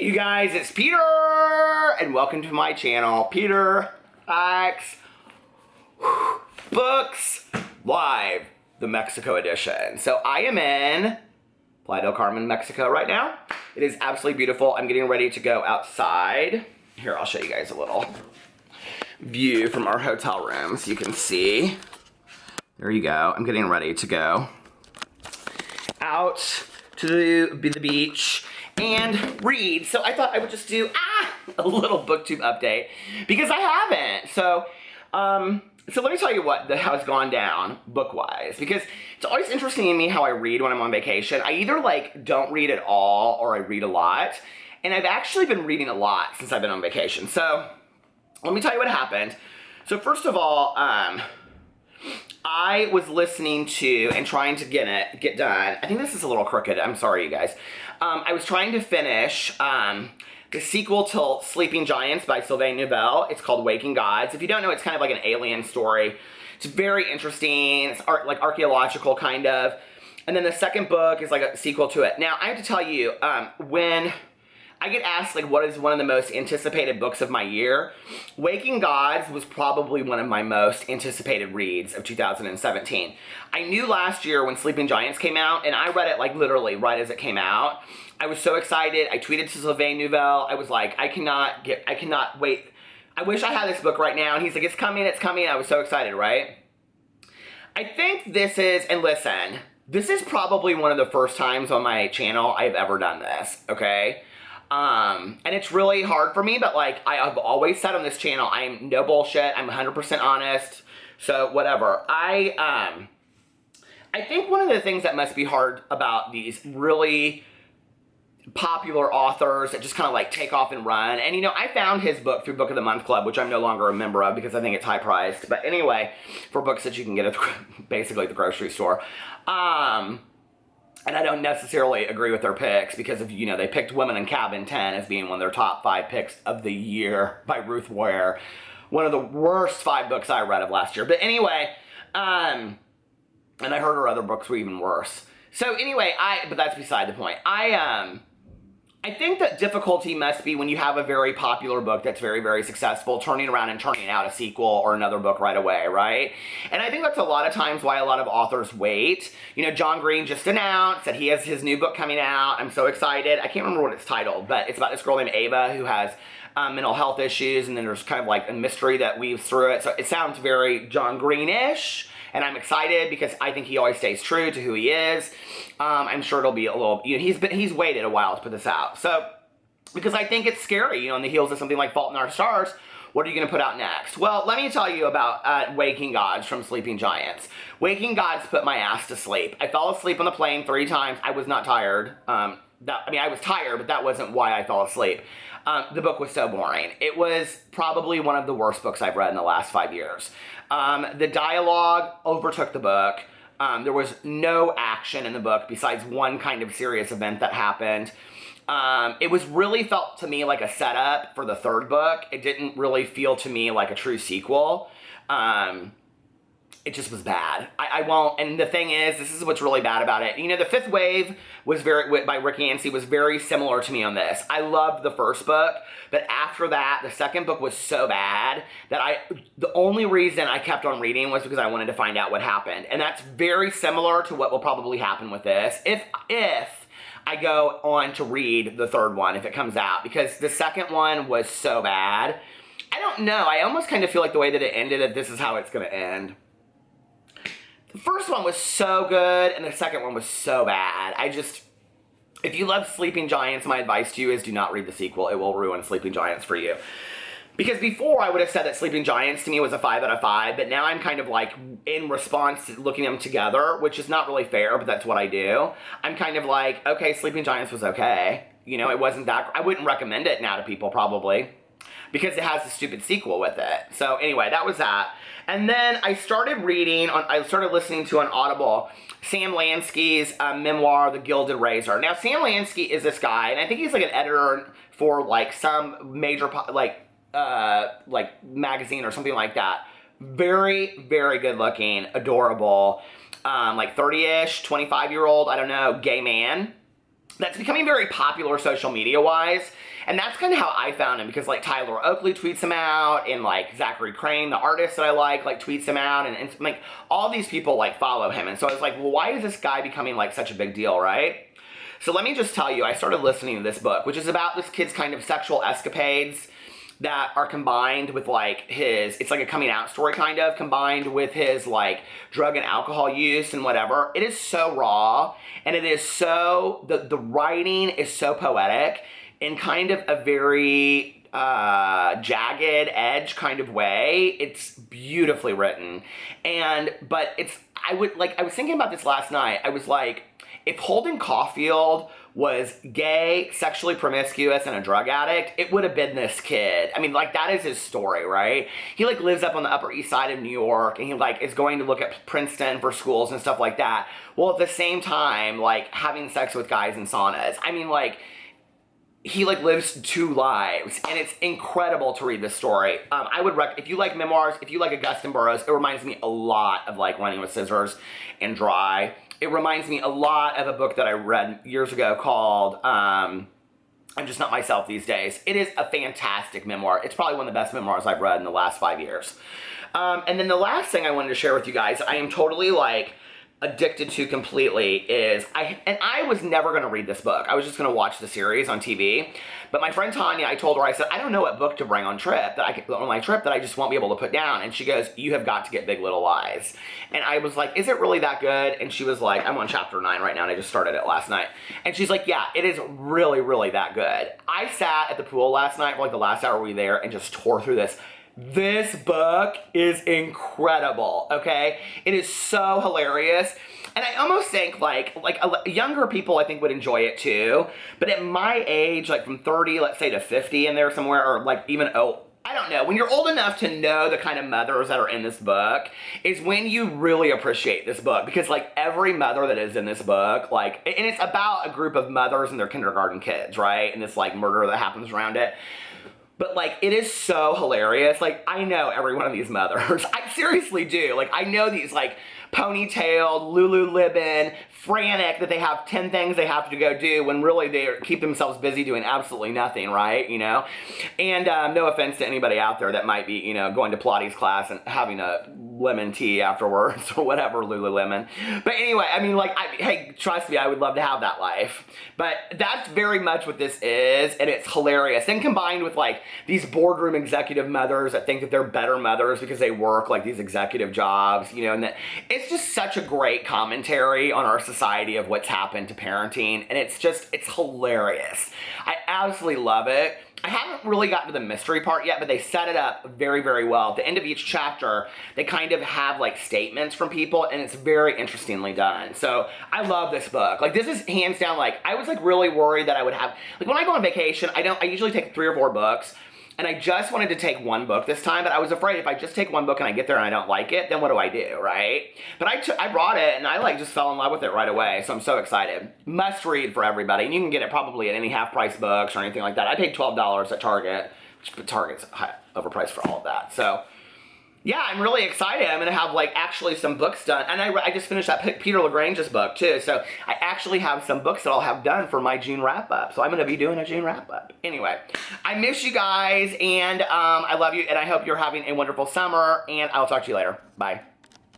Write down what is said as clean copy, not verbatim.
you guys, it's Peter, and welcome to my channel, Peter X Books Live, the Mexico edition. So I am in Playa del Carmen, Mexico right now. It is absolutely beautiful. I'm getting ready to go outside. Here, I'll show you guys a little view from our hotel room so you can see. There you go. I'm getting ready to go out to the beach and read. So I thought I would just do a little Booktube update because I haven't. So let me tell you how it's gone down book-wise, because it's always interesting to me how I read when I'm on vacation. I either don't read at all or I read a lot, and I've actually been reading a lot since I've been on vacation. So let me tell you what happened. So first of all, I was listening to and trying to get done. I think this is a little crooked. I'm sorry, you guys. I was trying to finish the sequel to Sleeping Giants by Sylvain Neuvel. It's called Waking Gods. If you don't know, it's kind of like an alien story. It's very interesting. It's like archaeological kind of. And then the second book is like a sequel to it. Now, I have to tell you, when I get asked what is one of the most anticipated books of my year, Waking Gods was probably one of my most anticipated reads of 2017. I knew last year when Sleeping Giants came out, and I read it literally right as it came out. I was so excited. I tweeted to Sylvain Neuvel. I was like, I cannot wait. I wish I had this book right now. And he's like, it's coming, it's coming. I was so excited, right? I think this is, and listen, this is probably one of the first times on my channel I've ever done this, okay? And it's really hard for me, but I have always said on this channel, I'm no bullshit, I'm 100% honest, so whatever. I think one of the things that must be hard about these really popular authors that just kind of take off and run, and I found his book through Book of the Month Club, which I'm no longer a member of because I think it's high priced, but anyway, for books that you can get at basically at the grocery store. And I don't necessarily agree with their picks because of, they picked Women in Cabin 10 as being one of their top 5 picks of the year by Ruth Ware. One of the worst 5 books I read of last year. But anyway, and I heard her other books were even worse. So anyway, but that's beside the point. I think that difficulty must be when you have a very popular book that's very, very successful, turning around and turning out a sequel or another book right away, right? And I think that's a lot of times why a lot of authors wait. John Green just announced that he has his new book coming out. I'm so excited. I can't remember what it's titled, but it's about this girl named Ava who has mental health issues, and then there's kind of a mystery that weaves through it. So it sounds very John Green-ish. And I'm excited because I think he always stays true to who he is. I'm sure it'll be a little, he's waited a while to put this out. So, because I think it's scary, on the heels of something like Fault in Our Stars, what are you going to put out next? Well, let me tell you about Waking Gods from Sleeping Giants. Waking Gods put my ass to sleep. I fell asleep on the plane 3 times. I was not tired. I was tired, but that wasn't why I fell asleep. The book was so boring. It was probably one of the worst books I've read in the last 5 years. The dialogue overtook the book. There was no action in the book besides one kind of serious event that happened. It was really felt to me like a setup for the 3rd book. It didn't really feel to me like a true sequel. It just was bad. I won't, and the thing is, this is what's really bad about it. The 5th Wave was by Rick Yancey was very similar to me on this. I loved the 1st book, but after that, the 2nd book was so bad that the only reason I kept on reading was because I wanted to find out what happened. And that's very similar to what will probably happen with this. If I go on to read the 3rd one, if it comes out, because the 2nd one was so bad. I don't know. I almost kind of feel like the way that it ended, that this is how it's going to end. The 1st one was so good, and the 2nd one was so bad. If you love Sleeping Giants, my advice to you is do not read the sequel. It will ruin Sleeping Giants for you. Because before, I would have said that Sleeping Giants to me was a 5 out of 5, but now I'm kind of in response to looking at them together, which is not really fair, but that's what I do. I'm kind of okay, Sleeping Giants was okay. It wasn't that, I wouldn't recommend it now to people probably, because it has a stupid sequel with it. So anyway, that was that. And then I started listening to on Audible Sam Lansky's memoir, The Gilded Razor. Now, Sam Lansky is this guy, and I think he's an editor for some major magazine or something like that. Very, very good looking, adorable, 30-ish, 25-year-old, I don't know, gay man. that's becoming very popular social media wise. And that's kind of how I found him, because like Tyler Oakley tweets him out, and like Zachary Crane, the artist that I like tweets him out, and like all these people like follow him. And so I was like, well, why is this guy becoming like such a big deal, right? So let me just tell you, I started listening to this book, which is about this kid's kind of sexual escapades that are combined with like it's like a coming out story kind of, combined with his like drug and alcohol use and whatever. It is so raw, and it is so, the writing is so poetic in kind of a very jagged edge kind of way. It's beautifully written. But I was thinking about this last night. I was like, if Holden Caulfield was gay, sexually promiscuous, and a drug addict, it would have been this kid. I mean, like, that is his story, right? He, like, lives up on the Upper East Side of New York, and he, like, is going to look at Princeton for schools and stuff like that. Well, at the same time, like, having sex with guys in saunas. I mean, like, he, like, lives two lives, and it's incredible to read this story. I would if you like memoirs, if you like Augustin Burroughs, it reminds me a lot of, like, Running with Scissors and Dry. It reminds me a lot of a book that I read years ago called I'm Just Not Myself These Days. It is a fantastic memoir. It's probably one of the best memoirs I've read in the last 5 years. And then the last thing I wanted to share with you guys, I am totally, like, addicted to completely is, I was never going to read this book. I was just going to watch the series on TV. But my friend Tanya, I told her, I said, I don't know what book to bring on my trip that I just won't be able to put down. And she goes, you have got to get Big Little Lies. And I was like, is it really that good? And she was like, I'm on chapter 9 right now, and I just started it last night. And she's like, yeah, it is really, really that good. I sat at the pool last night for like the last hour we were there and just tore through this. This book is incredible, okay? It is so hilarious. And I almost think like younger people I think would enjoy it too. But at my age, like from 30, let's say to 50 in there somewhere, or like even, I don't know. When you're old enough to know the kind of mothers that are in this book is when you really appreciate this book. Because like every mother that is in this book, like, and it's about a group of mothers and their kindergarten kids, right? And this like murder that happens around it. But, like, it is so hilarious. Like, I know every one of these mothers. I seriously do. Like, I know these, like, ponytailed, Lululemon, frantic that they have 10 things they have to go do when really they keep themselves busy doing absolutely nothing, right? You know? And no offense to anybody out there that might be, you know, going to Pilates class and having a lemon tea afterwards or whatever, Lululemon. But anyway, I mean, like, hey, trust me, I would love to have that life. But that's very much what this is, and it's hilarious. And combined with, like, these boardroom executive mothers that think that they're better mothers because they work, like, these executive jobs, you know, and that it's just such a great commentary on our society of what's happened to parenting, and it's hilarious. I absolutely love it. I haven't really gotten to the mystery part yet, but they set it up very, very well. At the end of each chapter, they kind of have like statements from people, and it's very interestingly done. So I love this book. Like, this is hands down, like, I was like really worried that I would have, like, when I go on vacation, I usually take 3 or 4 books. And I just wanted to take one book this time, but I was afraid if I just take one book and I get there and I don't like it, then what do I do, right? But I brought it, and I like just fell in love with it right away, so I'm so excited. Must read for everybody, and you can get it probably at any half-price books or anything like that. I paid $12 at Target, but Target's overpriced for all of that, so... Yeah, I'm really excited. I'm going to have, like, actually some books done. And I just finished that Peter LaGrange's book, too. So I actually have some books that I'll have done for my June wrap-up. So I'm going to be doing a June wrap-up. Anyway, I miss you guys, and I love you, and I hope you're having a wonderful summer, and I'll talk to you later. Bye.